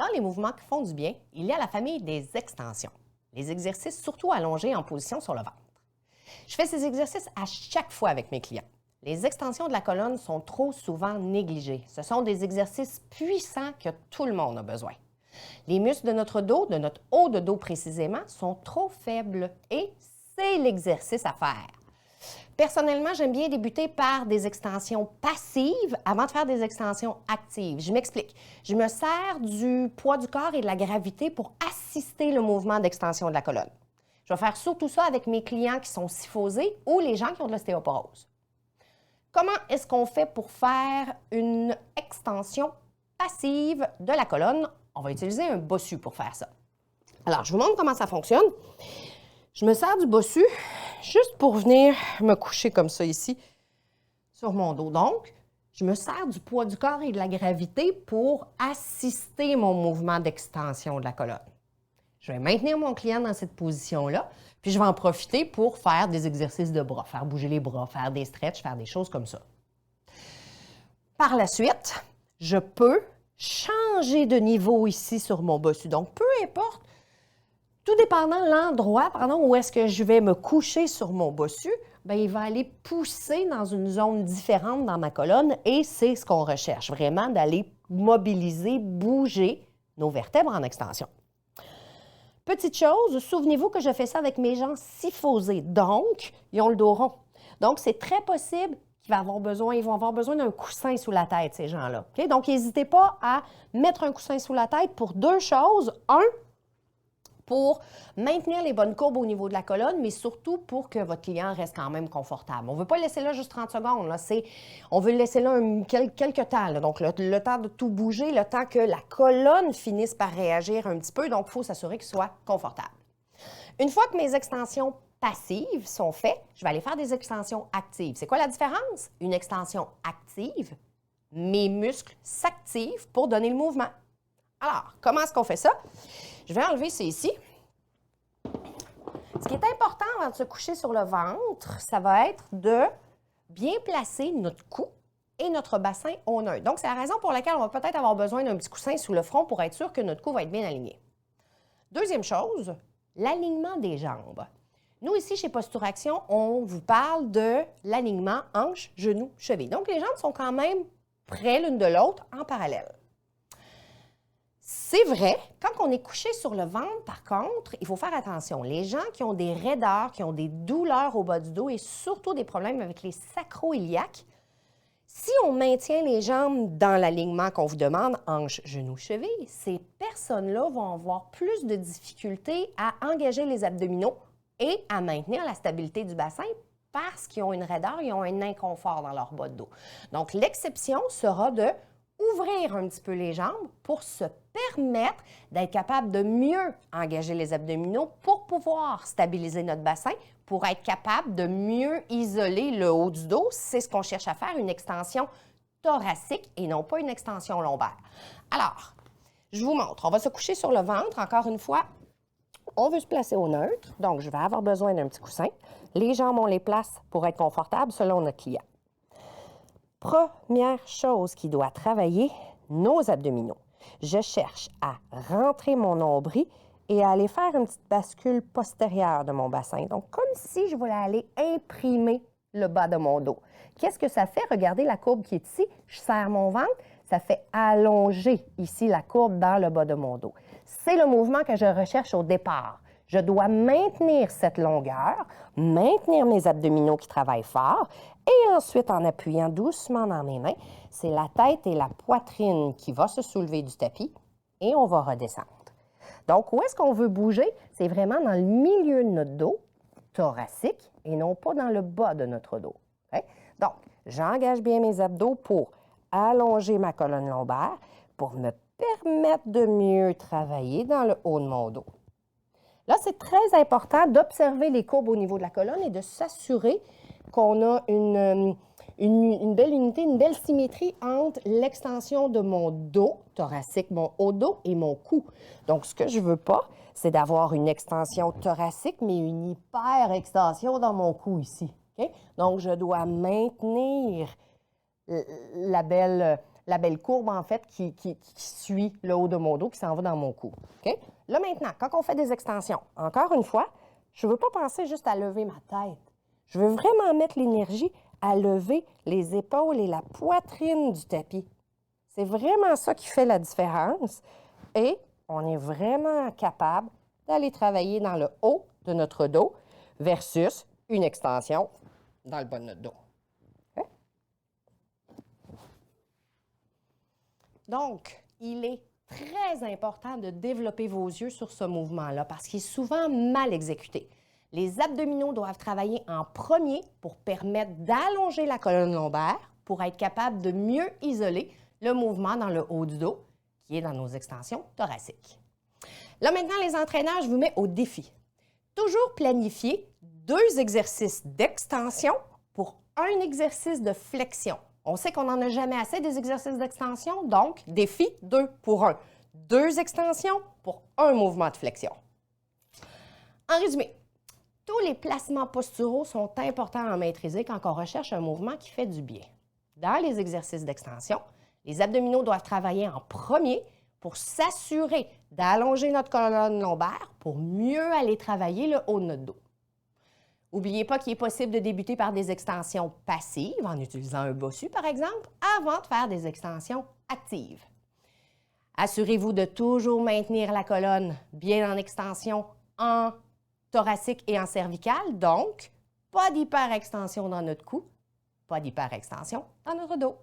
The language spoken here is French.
Dans les mouvements qui font du bien, il y a la famille des extensions, les exercices surtout allongés en position sur le ventre. Je fais ces exercices à chaque fois avec mes clients. Les extensions de la colonne sont trop souvent négligées. Ce sont des exercices puissants que tout le monde a besoin. Les muscles de notre dos, de notre haut de dos précisément, sont trop faibles et c'est l'exercice à faire. Personnellement, j'aime bien débuter par des extensions passives avant de faire des extensions actives. Je m'explique. Je me sers du poids du corps et de la gravité pour assister le mouvement d'extension de la colonne. Je vais faire surtout ça avec mes clients qui sont syphosés ou les gens qui ont de l'ostéoporose. Comment est-ce qu'on fait pour faire une extension passive de la colonne? On va utiliser un bossu pour faire ça. Alors, je vous montre comment ça fonctionne. Je me sers du bossu juste pour venir me coucher comme ça ici sur mon dos. Donc, je me sers du poids du corps et de la gravité pour assister mon mouvement d'extension de la colonne. Je vais maintenir mon client dans cette position-là, puis je vais en profiter pour faire des exercices de bras, faire bouger les bras, faire des stretches, faire des choses comme ça. Par la suite, je peux changer de niveau ici sur mon bossu. Donc, peu importe, tout dépendant de l'endroit, où est-ce que je vais me coucher sur mon bossu, bien, il va aller pousser dans une zone différente dans ma colonne et c'est ce qu'on recherche, vraiment d'aller mobiliser, bouger nos vertèbres en extension. Petite chose, souvenez-vous que je fais ça avec mes gens syphosés, donc ils ont le dos rond. Donc, c'est très possible qu'ils vont avoir besoin d'un coussin sous la tête, ces gens-là. Okay? Donc, n'hésitez pas à mettre un coussin sous la tête pour deux choses. Un, pour maintenir les bonnes courbes au niveau de la colonne, mais surtout pour que votre client reste quand même confortable. On ne veut pas le laisser là juste 30 secondes. Là. On veut le laisser là quelques temps. Là. Donc, le temps de tout bouger, le temps que la colonne finisse par réagir un petit peu. Donc, il faut s'assurer qu'il soit confortable. Une fois que mes extensions passives sont faites, je vais aller faire des extensions actives. C'est quoi la différence? Une extension active, mes muscles s'activent pour donner le mouvement. Alors, comment est-ce qu'on fait ça? Je vais enlever ça ici. Ce qui est important avant de se coucher sur le ventre, ça va être de bien placer notre cou et notre bassin au neutre. Donc, c'est la raison pour laquelle on va peut-être avoir besoin d'un petit coussin sous le front pour être sûr que notre cou va être bien aligné. Deuxième chose, l'alignement des jambes. Nous, ici, chez Posture Action, on vous parle de l'alignement hanche, genou, cheville. Donc, les jambes sont quand même près l'une de l'autre en parallèle. C'est vrai, quand on est couché sur le ventre, par contre, il faut faire attention. Les gens qui ont des raideurs, qui ont des douleurs au bas du dos et surtout des problèmes avec les sacro-iliaques, si on maintient les jambes dans l'alignement qu'on vous demande, hanche, genou, cheville, ces personnes-là vont avoir plus de difficultés à engager les abdominaux et à maintenir la stabilité du bassin parce qu'ils ont une raideur, ils ont un inconfort dans leur bas de dos. Donc, l'exception sera de ouvrir un petit peu les jambes pour se permettre d'être capable de mieux engager les abdominaux pour pouvoir stabiliser notre bassin, pour être capable de mieux isoler le haut du dos. C'est ce qu'on cherche à faire, une extension thoracique et non pas une extension lombaire. Alors, je vous montre. On va se coucher sur le ventre. Encore une fois, on veut se placer au neutre. Donc, je vais avoir besoin d'un petit coussin. Les jambes, on les place pour être confortables selon notre client. Première chose qui doit travailler, nos abdominaux. Je cherche à rentrer mon nombril et à aller faire une petite bascule postérieure de mon bassin. Donc, comme si je voulais aller imprimer le bas de mon dos. Qu'est-ce que ça fait? Regardez la courbe qui est ici. Je serre mon ventre. Ça fait allonger ici la courbe dans le bas de mon dos. C'est le mouvement que je recherche au départ. Je dois maintenir cette longueur, maintenir mes abdominaux qui travaillent fort et ensuite, en appuyant doucement dans mes mains, c'est la tête et la poitrine qui va se soulever du tapis et on va redescendre. Donc, où est-ce qu'on veut bouger? C'est vraiment dans le milieu de notre dos, thoracique, et non pas dans le bas de notre dos. Okay? Donc, j'engage bien mes abdos pour allonger ma colonne lombaire pour me permettre de mieux travailler dans le haut de mon dos. Là, c'est très important d'observer les courbes au niveau de la colonne et de s'assurer qu'on a une belle unité, une belle symétrie entre l'extension de mon dos thoracique, mon haut dos et mon cou. Donc, ce que je ne veux pas, c'est d'avoir une extension thoracique, mais une hyper-extension dans mon cou ici. Okay? Donc, je dois maintenir la belle la belle courbe, en fait, qui suit le haut de mon dos, qui s'en va dans mon cou. OK? Là, maintenant, quand on fait des extensions, encore une fois, je ne veux pas penser juste à lever ma tête. Je veux vraiment mettre l'énergie à lever les épaules et la poitrine du tapis. C'est vraiment ça qui fait la différence. Et on est vraiment capable d'aller travailler dans le haut de notre dos versus une extension dans le bas de notre dos. Okay? Donc, il est très important de développer vos yeux sur ce mouvement-là parce qu'il est souvent mal exécuté. Les abdominaux doivent travailler en premier pour permettre d'allonger la colonne lombaire pour être capable de mieux isoler le mouvement dans le haut du dos, qui est dans nos extensions thoraciques. Là, maintenant, les entraîneurs, je vous mets au défi. Toujours planifier 2 exercices d'extension pour un exercice de flexion. On sait qu'on n'en a jamais assez des exercices d'extension, donc défi 2 pour 1. 2 extensions pour un mouvement de flexion. En résumé, tous les placements posturaux sont importants à maîtriser quand on recherche un mouvement qui fait du bien. Dans les exercices d'extension, les abdominaux doivent travailler en premier pour s'assurer d'allonger notre colonne lombaire pour mieux aller travailler le haut de notre dos. N'oubliez pas qu'il est possible de débuter par des extensions passives, en utilisant un bossu par exemple, avant de faire des extensions actives. Assurez-vous de toujours maintenir la colonne bien en extension en thoracique et en cervicale, donc pas d'hyperextension dans notre cou, pas d'hyperextension dans notre dos.